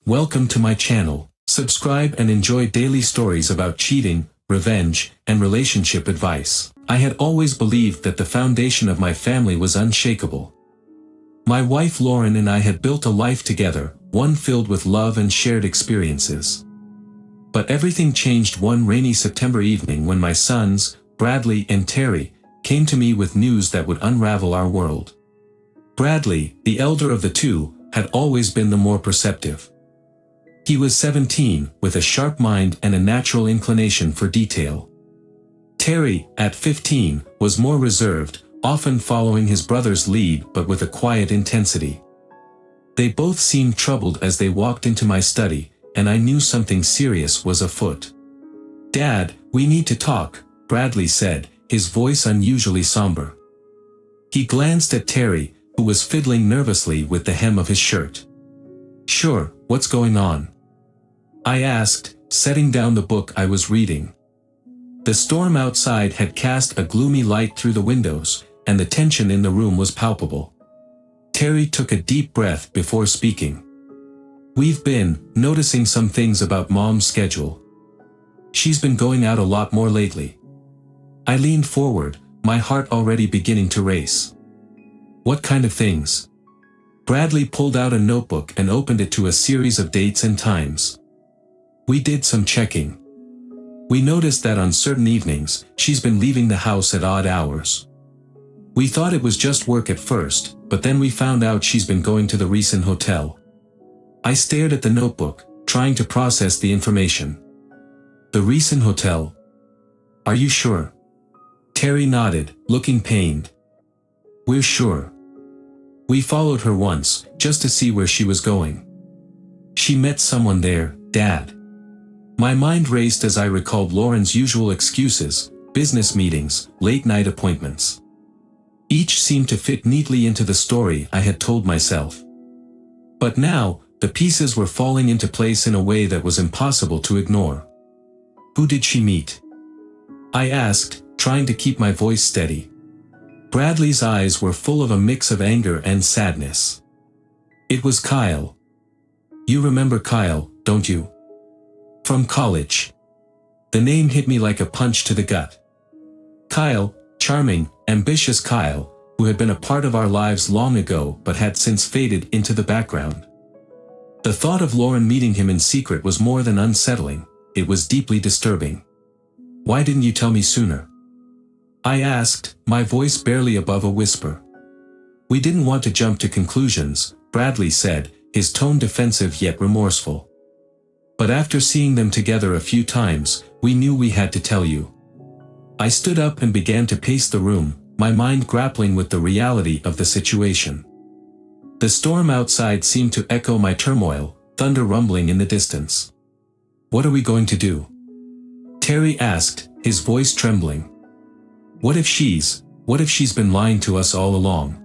Welcome to my channel. Subscribe and enjoy daily stories about cheating, revenge, and relationship advice. I had always believed that the foundation of my family was unshakable. My wife Lauren and I had built a life together, one filled with love and shared experiences. But everything changed one rainy September evening when my sons, Bradley and Terry, came to me with news that would unravel our world. Bradley, the elder of the two, had always been the more perceptive. He was 17, with a sharp mind and a natural inclination for detail. Terry, at 15, was more reserved, often following his brother's lead but with a quiet intensity. They both seemed troubled as they walked into my study, and I knew something serious was afoot. "Dad, we need to talk," Bradley said, his voice unusually somber. He glanced at Terry, who was fiddling nervously with the hem of his shirt. "Sure, what's going on?" I asked, setting down the book I was reading. The storm outside had cast a gloomy light through the windows, and the tension in the room was palpable. Terry took a deep breath before speaking. "We've been noticing some things about Mom's schedule. She's been going out a lot more lately." I leaned forward, my heart already beginning to race. "What kind of things?" Bradley pulled out a notebook and opened it to a series of dates and times. We did some checking. We noticed that on certain evenings, she's been leaving the house at odd hours. We thought it was just work at first, but then we found out she's been going to the Rison hotel. I stared at the notebook, trying to process the information. "The Rison hotel? Are you sure?" Terry nodded, looking pained. "We're sure. We followed her once, just to see where she was going. She met someone there, Dad." My mind raced as I recalled Lauren's usual excuses, business meetings, late-night appointments. Each seemed to fit neatly into the story I had told myself. But now, the pieces were falling into place in a way that was impossible to ignore. "Who did she meet?" I asked, trying to keep my voice steady. Bradley's eyes were full of a mix of anger and sadness. "It was Kyle. You remember Kyle, don't you? From college." The name hit me like a punch to the gut. Kyle, charming, ambitious Kyle, who had been a part of our lives long ago but had since faded into the background. The thought of Lauren meeting him in secret was more than unsettling, it was deeply disturbing. "Why didn't you tell me sooner?" I asked, my voice barely above a whisper. "We didn't want to jump to conclusions," Bradley said, his tone defensive yet remorseful. "But after seeing them together a few times, we knew we had to tell you." I stood up and began to pace the room, my mind grappling with the reality of the situation. The storm outside seemed to echo my turmoil, thunder rumbling in the distance. "What are we going to do?" Terry asked, his voice trembling. What if she's been lying to us all along?"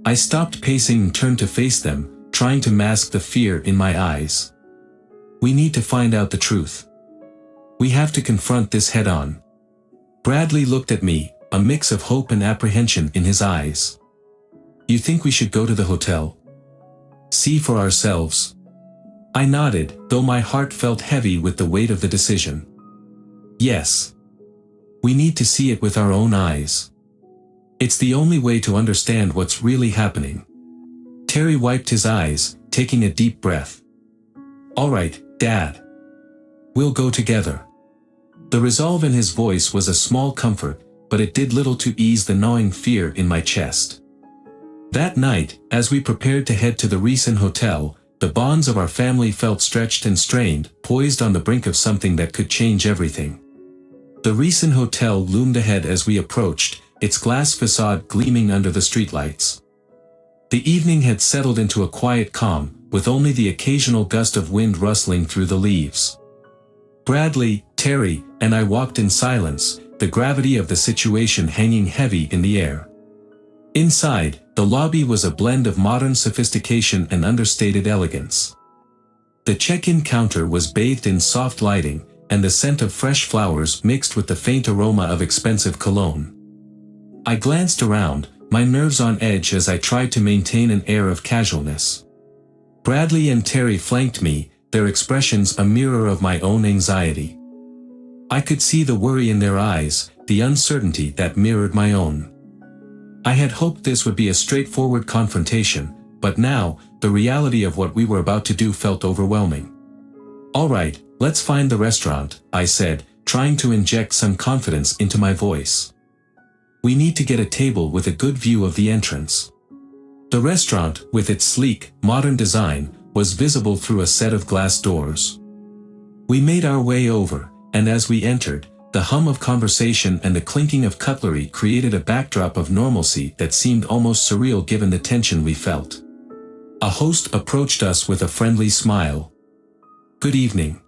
I stopped pacing and turned to face them, trying to mask the fear in my eyes. "We need to find out the truth. We have to confront this head-on." Bradley looked at me, a mix of hope and apprehension in his eyes. "You think we should go to the hotel? See for ourselves?" I nodded, though my heart felt heavy with the weight of the decision. "Yes. We need to see it with our own eyes. It's the only way to understand what's really happening." Terry wiped his eyes, taking a deep breath. "All right, Dad. We'll go together." The resolve in his voice was a small comfort, but it did little to ease the gnawing fear in my chest. That night, as we prepared to head to the Rison hotel, the bonds of our family felt stretched and strained, poised on the brink of something that could change everything. The Rison hotel loomed ahead as we approached, its glass facade gleaming under the streetlights. The evening had settled into a quiet calm, with only the occasional gust of wind rustling through the leaves. Bradley, Terry, and I walked in silence, the gravity of the situation hanging heavy in the air. Inside, the lobby was a blend of modern sophistication and understated elegance. The check-in counter was bathed in soft lighting, and the scent of fresh flowers mixed with the faint aroma of expensive cologne. I glanced around, my nerves on edge as I tried to maintain an air of casualness. Bradley and Terry flanked me, their expressions a mirror of my own anxiety. I could see the worry in their eyes, the uncertainty that mirrored my own. I had hoped this would be a straightforward confrontation, but now, the reality of what we were about to do felt overwhelming. "All right, let's find the restaurant," I said, trying to inject some confidence into my voice. "We need to get a table with a good view of the entrance." The restaurant, with its sleek, modern design, was visible through a set of glass doors. We made our way over, and as we entered, the hum of conversation and the clinking of cutlery created a backdrop of normalcy that seemed almost surreal given the tension we felt. A host approached us with a friendly smile. "Good evening.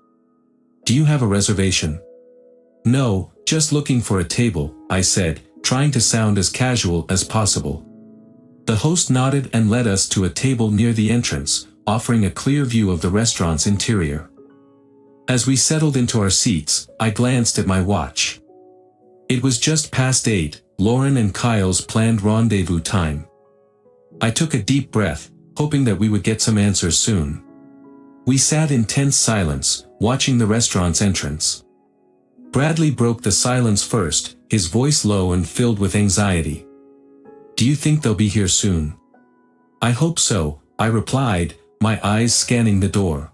Do you have a reservation?" "No, just looking for a table," I said, trying to sound as casual as possible. The host nodded and led us to a table near the entrance, offering a clear view of the restaurant's interior. As we settled into our seats, I glanced at my watch. It was just past 8, Lauren and Kyle's planned rendezvous time. I took a deep breath, hoping that we would get some answers soon. We sat in tense silence, watching the restaurant's entrance. Bradley broke the silence first, his voice low and filled with anxiety. "Do you think they'll be here soon?" "I hope so," I replied, my eyes scanning the door.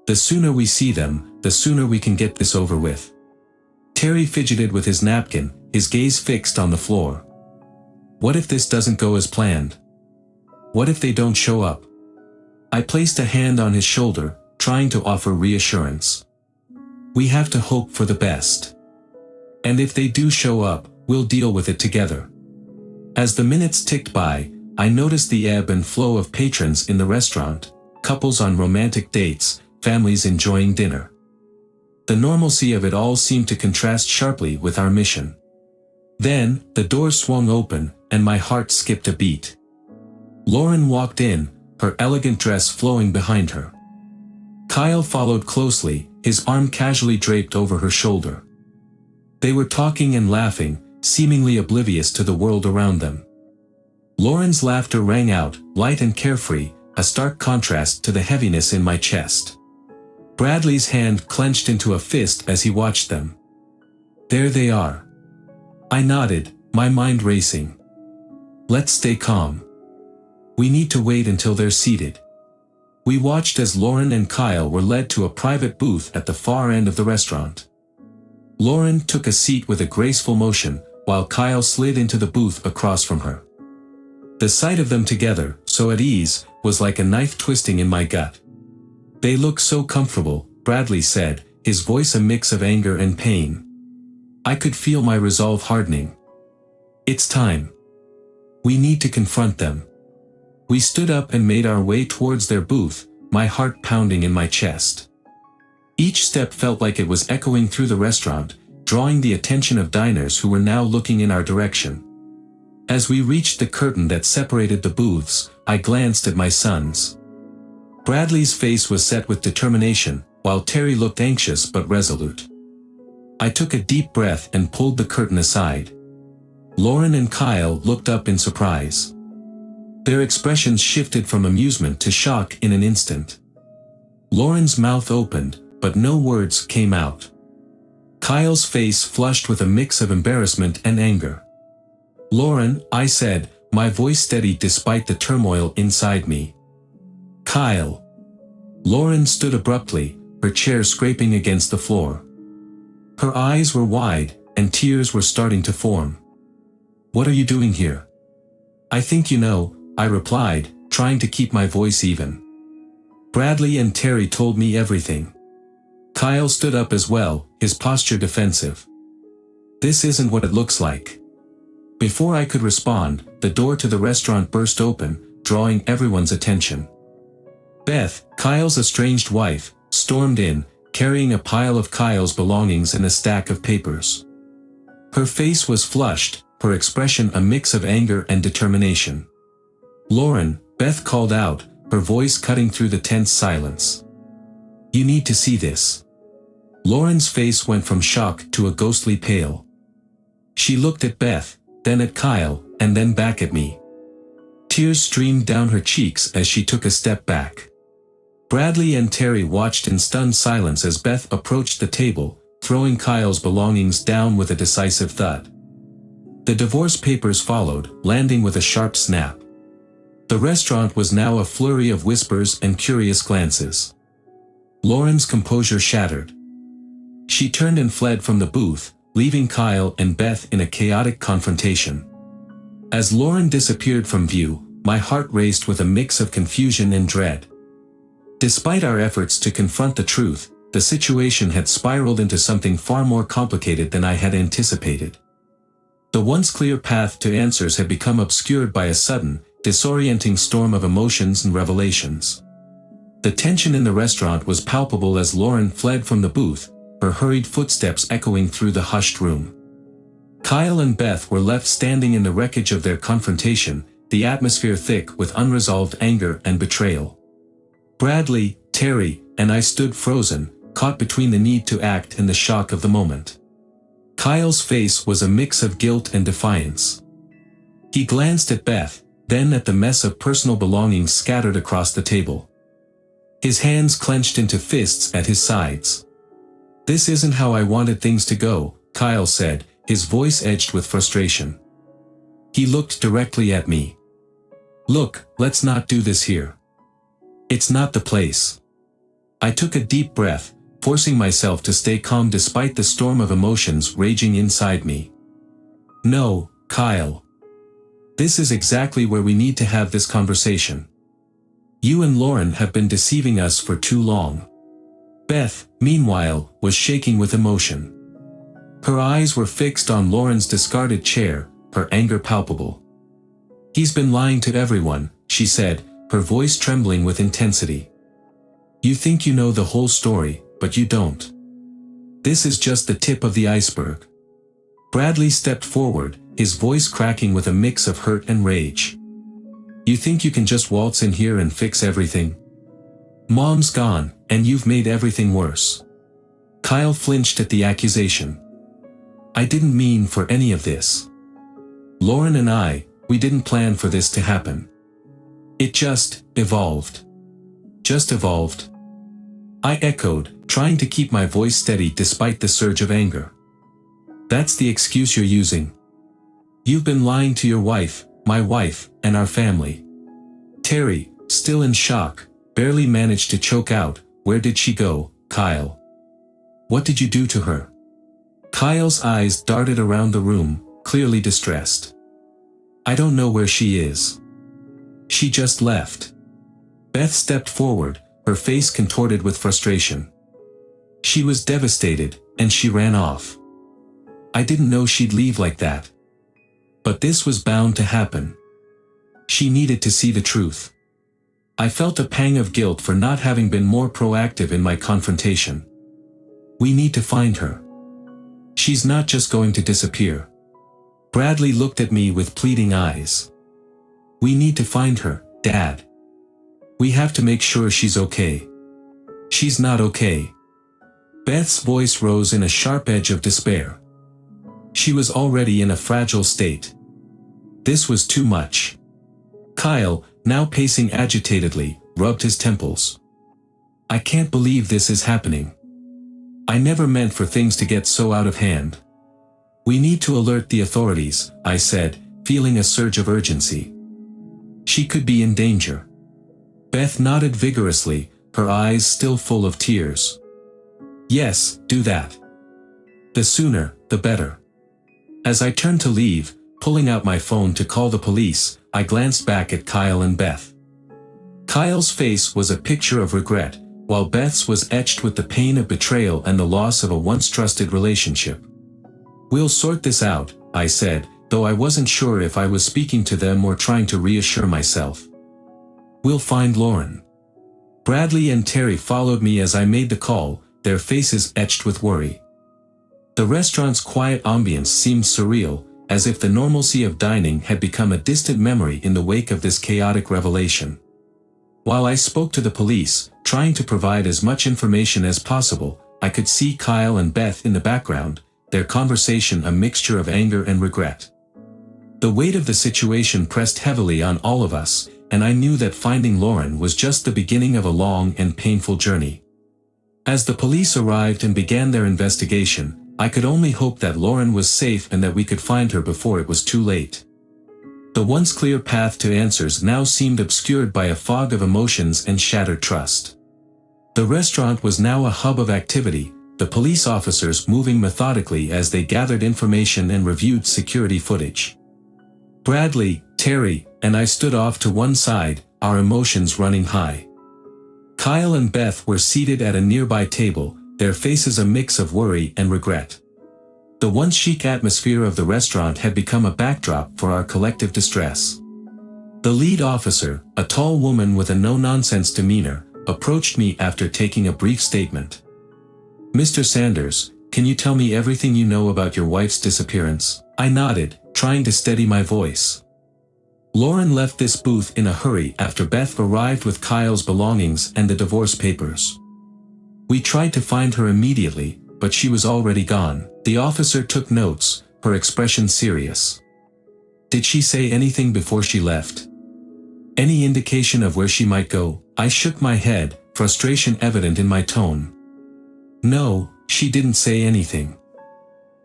"The sooner we see them, the sooner we can get this over with." Terry fidgeted with his napkin, his gaze fixed on the floor. "What if this doesn't go as planned? What if they don't show up?" I placed a hand on his shoulder, trying to offer reassurance. "We have to hope for the best. And if they do show up, we'll deal with it together." As the minutes ticked by, I noticed the ebb and flow of patrons in the restaurant, couples on romantic dates, families enjoying dinner. The normalcy of it all seemed to contrast sharply with our mission. Then, the door swung open, and my heart skipped a beat. Lauren walked in, her elegant dress flowing behind her. Kyle followed closely, his arm casually draped over her shoulder. They were talking and laughing, seemingly oblivious to the world around them. Lauren's laughter rang out, light and carefree, a stark contrast to the heaviness in my chest. Bradley's hand clenched into a fist as he watched them. "There they are." I nodded, my mind racing. "Let's stay calm. We need to wait until they're seated." We watched as Lauren and Kyle were led to a private booth at the far end of the restaurant. Lauren took a seat with a graceful motion, while Kyle slid into the booth across from her. The sight of them together, so at ease, was like a knife twisting in my gut. "They look so comfortable," Bradley said, his voice a mix of anger and pain. I could feel my resolve hardening. "It's time. We need to confront them." We stood up and made our way towards their booth, my heart pounding in my chest. Each step felt like it was echoing through the restaurant, drawing the attention of diners who were now looking in our direction. As we reached the curtain that separated the booths, I glanced at my sons. Bradley's face was set with determination, while Terry looked anxious but resolute. I took a deep breath and pulled the curtain aside. Lauren and Kyle looked up in surprise. Their expressions shifted from amusement to shock in an instant. Lauren's mouth opened, but no words came out. Kyle's face flushed with a mix of embarrassment and anger. "Lauren," I said, my voice steady despite the turmoil inside me. "Kyle." Lauren stood abruptly, her chair scraping against the floor. Her eyes were wide, and tears were starting to form. "What are you doing here?" "I think you know," I replied, trying to keep my voice even. "Bradley and Terry told me everything." Kyle stood up as well, his posture defensive. "This isn't what it looks like." Before I could respond, the door to the restaurant burst open, drawing everyone's attention. Beth, Kyle's estranged wife, stormed in, carrying a pile of Kyle's belongings and a stack of papers. Her face was flushed, her expression a mix of anger and determination. "Lauren," Beth called out, her voice cutting through the tense silence. "You need to see this." Lauren's face went from shock to a ghostly pale. She looked at Beth, then at Kyle, and then back at me. Tears streamed down her cheeks as she took a step back. Bradley and Terry watched in stunned silence as Beth approached the table, throwing Kyle's belongings down with a decisive thud. The divorce papers followed, landing with a sharp snap. The restaurant was now a flurry of whispers and curious glances. Lauren's composure shattered. She turned and fled from the booth, leaving Kyle and Beth in a chaotic confrontation. As Lauren disappeared from view, my heart raced with a mix of confusion and dread. Despite our efforts to confront the truth, the situation had spiraled into something far more complicated than I had anticipated. The once clear path to answers had become obscured by a sudden, disorienting storm of emotions and revelations. The tension in the restaurant was palpable as Lauren fled from the booth, her hurried footsteps echoing through the hushed room. Kyle and Beth were left standing in the wreckage of their confrontation, the atmosphere thick with unresolved anger and betrayal. Bradley, Terry, and I stood frozen, caught between the need to act and the shock of the moment. Kyle's face was a mix of guilt and defiance. He glanced at Beth, then at the mess of personal belongings scattered across the table. His hands clenched into fists at his sides. "This isn't how I wanted things to go," Kyle said, his voice edged with frustration. He looked directly at me. "Look, let's not do this here. It's not the place." I took a deep breath, forcing myself to stay calm despite the storm of emotions raging inside me. "No, Kyle. This is exactly where we need to have this conversation. You and Lauren have been deceiving us for too long." Beth, meanwhile, was shaking with emotion. Her eyes were fixed on Lauren's discarded chair, her anger palpable. "He's been lying to everyone," she said, her voice trembling with intensity. "You think you know the whole story, but you don't. This is just the tip of the iceberg." Bradley stepped forward, his voice cracking with a mix of hurt and rage. "You think you can just waltz in here and fix everything? Mom's gone, and you've made everything worse." Kyle flinched at the accusation. "I didn't mean for any of this. Lauren and we didn't plan for this to happen. It just evolved." "Just evolved?" I echoed, trying to keep my voice steady despite the surge of anger. "That's the excuse you're using. You've been lying to your wife, my wife, and our family." Terry, still in shock, barely managed to choke out, "Where did she go, Kyle? What did you do to her?" Kyle's eyes darted around the room, clearly distressed. "I don't know where she is. She just left." Beth stepped forward, her face contorted with frustration. "She was devastated, and she ran off. I didn't know she'd leave like that. But this was bound to happen. She needed to see the truth." I felt a pang of guilt for not having been more proactive in my confrontation. "We need to find her. She's not just going to disappear." Bradley looked at me with pleading eyes. "We need to find her, Dad. We have to make sure she's okay." "She's not okay." Beth's voice rose in a sharp edge of despair. She was already in a fragile state. This was too much. Kyle, now pacing agitatedly, rubbed his temples. "I can't believe this is happening. I never meant for things to get so out of hand. We need to alert the authorities," I said, feeling a surge of urgency. "She could be in danger." Beth nodded vigorously, her eyes still full of tears. "Yes, do that. The sooner, the better." As I turned to leave, pulling out my phone to call the police, I glanced back at Kyle and Beth. Kyle's face was a picture of regret, while Beth's was etched with the pain of betrayal and the loss of a once trusted relationship. "We'll sort this out," I said, though I wasn't sure if I was speaking to them or trying to reassure myself. "We'll find Lauren." Bradley and Terry followed me as I made the call, their faces etched with worry. The restaurant's quiet ambience seemed surreal, as if the normalcy of dining had become a distant memory in the wake of this chaotic revelation. While I spoke to the police, trying to provide as much information as possible, I could see Kyle and Beth in the background, their conversation a mixture of anger and regret. The weight of the situation pressed heavily on all of us, and I knew that finding Lauren was just the beginning of a long and painful journey. As the police arrived and began their investigation, I could only hope that Lauren was safe and that we could find her before it was too late. The once clear path to answers now seemed obscured by a fog of emotions and shattered trust. The restaurant was now a hub of activity, the police officers moving methodically as they gathered information and reviewed security footage. Bradley, Terry, and I stood off to one side, our emotions running high. Kyle and Beth were seated at a nearby table, their faces a mix of worry and regret. The once chic atmosphere of the restaurant had become a backdrop for our collective distress. The lead officer, a tall woman with a no-nonsense demeanor, approached me after taking a brief statement. "Mr. Sanders, can you tell me everything you know about your wife's disappearance?" I nodded, trying to steady my voice. Lauren left this booth in a hurry after Beth arrived with Kyle's belongings and the divorce papers. We tried to find her immediately, but she was already gone. The officer took notes, her expression serious. "Did she say anything before she left? Any indication of where she might go?" I shook my head, frustration evident in my tone. "No, she didn't say anything.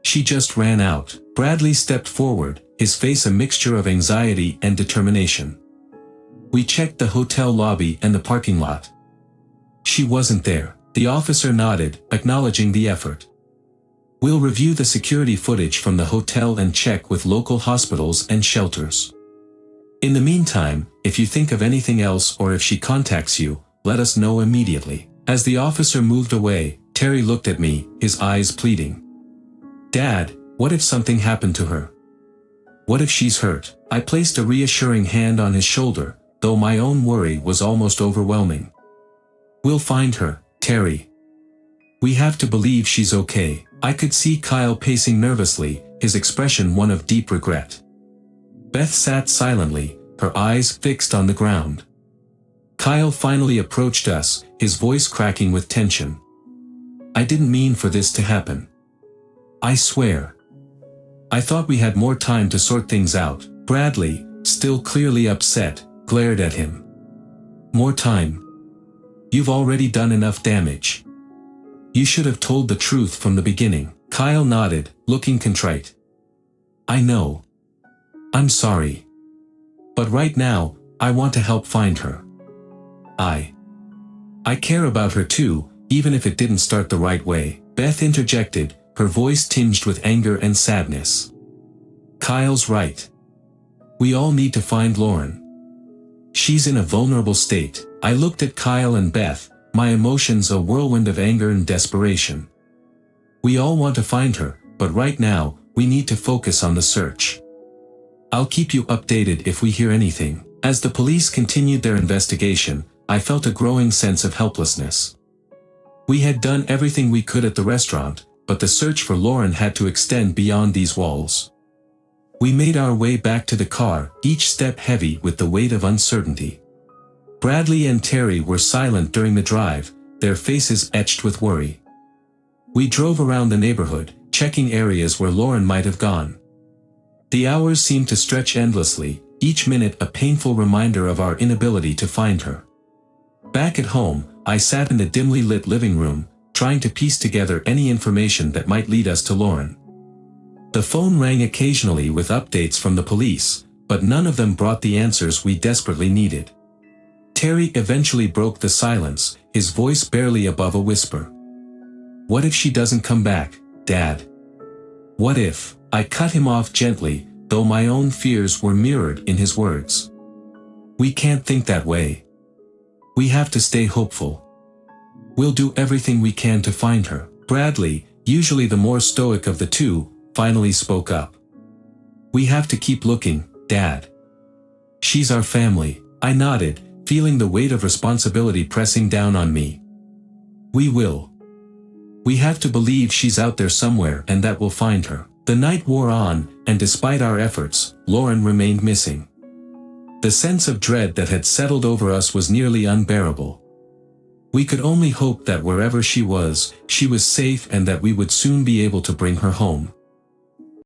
She just ran out." Bradley stepped forward, his face a mixture of anxiety and determination. "We checked the hotel lobby and the parking lot. She wasn't there." The officer nodded, acknowledging the effort. "We'll review the security footage from the hotel and check with local hospitals and shelters. In the meantime, if you think of anything else or if she contacts you, let us know immediately." As the officer moved away, Terry looked at me, his eyes pleading. "Dad, what if something happened to her? What if she's hurt?" I placed a reassuring hand on his shoulder, though my own worry was almost overwhelming. "We'll find her, Terry. We have to believe she's okay." I could see Kyle pacing nervously, his expression one of deep regret. Beth sat silently, her eyes fixed on the ground. Kyle finally approached us, his voice cracking with tension. "I didn't mean for this to happen. I swear. I thought we had more time to sort things out." Bradley, still clearly upset, glared at him. "More time? You've already done enough damage. You should have told the truth from the beginning." Kyle nodded, looking contrite. "I know. I'm sorry. But right now, I want to help find her. I care about her too, even if it didn't start the right way." Beth interjected, her voice tinged with anger and sadness. "Kyle's right. We all need to find Lauren. She's in a vulnerable state." I looked at Kyle and Beth, my emotions a whirlwind of anger and desperation. "We all want to find her, but right now, we need to focus on the search. I'll keep you updated if we hear anything." As the police continued their investigation, I felt a growing sense of helplessness. We had done everything we could at the restaurant, but the search for Lauren had to extend beyond these walls. We made our way back to the car, each step heavy with the weight of uncertainty. Bradley and Terry were silent during the drive, their faces etched with worry. We drove around the neighborhood, checking areas where Lauren might have gone. The hours seemed to stretch endlessly, each minute a painful reminder of our inability to find her. Back at home, I sat in the dimly lit living room, trying to piece together any information that might lead us to Lauren. The phone rang occasionally with updates from the police, but none of them brought the answers we desperately needed. Terry eventually broke the silence, his voice barely above a whisper. "What if she doesn't come back, Dad? What if?" I cut him off gently, though my own fears were mirrored in his words. "We can't think that way. We have to stay hopeful. We'll do everything we can to find her." Bradley, usually the more stoic of the two, finally spoke up. "We have to keep looking, Dad. She's our family." I nodded, feeling the weight of responsibility pressing down on me. "We will. We have to believe she's out there somewhere and that we'll find her." The night wore on, and despite our efforts, Lauren remained missing. The sense of dread that had settled over us was nearly unbearable. We could only hope that wherever she was safe and that we would soon be able to bring her home.